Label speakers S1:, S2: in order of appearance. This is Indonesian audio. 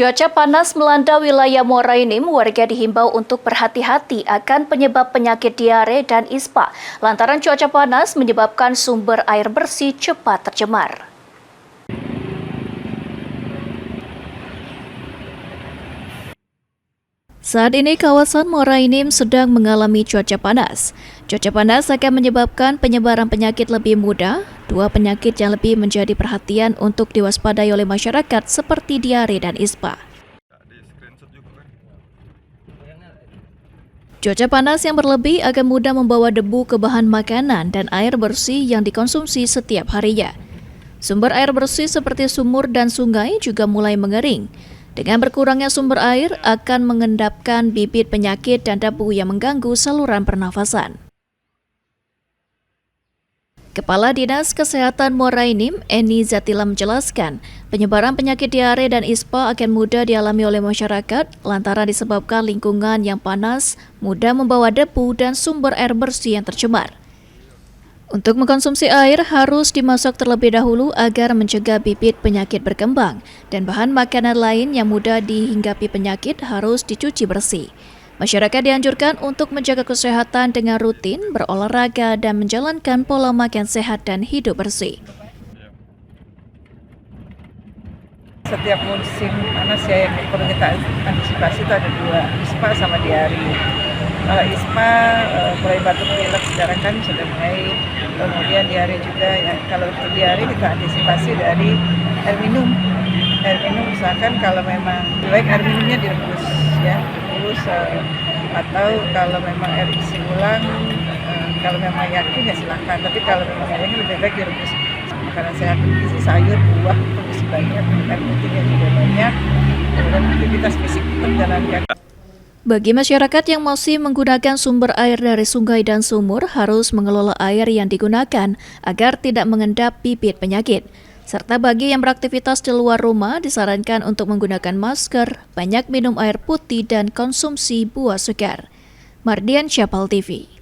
S1: Cuaca panas melanda wilayah Muara Enim, warga dihimbau untuk berhati-hati akan penyebab penyakit diare dan ispa. Lantaran cuaca panas menyebabkan sumber air bersih cepat tercemar. Saat ini kawasan Muara Enim sedang mengalami cuaca panas. Cuaca panas akan menyebabkan penyebaran penyakit lebih mudah. Dua penyakit yang lebih menjadi perhatian untuk diwaspadai oleh masyarakat seperti diare dan ispa. Cuaca panas yang berlebih akan mudah membawa debu ke bahan makanan dan air bersih yang dikonsumsi setiap harinya. Sumber air bersih seperti sumur dan sungai juga mulai mengering. Dengan berkurangnya sumber air akan mengendapkan bibit penyakit dan debu yang mengganggu saluran pernafasan. Kepala Dinas Kesehatan Muara Enim, Eni Zatila menjelaskan, penyebaran penyakit diare dan ispa akan mudah dialami oleh masyarakat lantaran disebabkan lingkungan yang panas, mudah membawa debu dan sumber air bersih yang tercemar. Untuk mengkonsumsi air harus dimasak terlebih dahulu agar mencegah bibit penyakit berkembang dan bahan makanan lain yang mudah dihinggapi penyakit harus dicuci bersih. Masyarakat dianjurkan untuk menjaga kesehatan dengan rutin, berolahraga dan menjalankan pola makan sehat dan hidup bersih.
S2: Setiap musim panas ya yang perlu kita antisipasi itu ada dua, ispa sama diare. Kalau ispa mulai batuk pilek sekarang kan sudah mulai, kemudian diare juga ya. Kalau untuk diare kita antisipasi dari air minum. Air minum misalkan kalau memang baik air minumnya direbus ya, atau kalau memang air isi ulang, kalau memang yakin ya silakan. Tapi kalau memang airnya lebih baik direbus. Makanan sehat bergizi, sayur, buah itu mesti banyak, air putihnya juga banyak, kemudian aktivitas fisik berjalankan.
S1: Bagi masyarakat yang masih menggunakan sumber air dari sungai dan sumur harus mengelola air yang digunakan agar tidak mengendap bibit penyakit. Serta bagi yang beraktivitas di luar rumah disarankan untuk menggunakan masker, banyak minum air putih dan konsumsi buah segar. Mardian Syapal TV.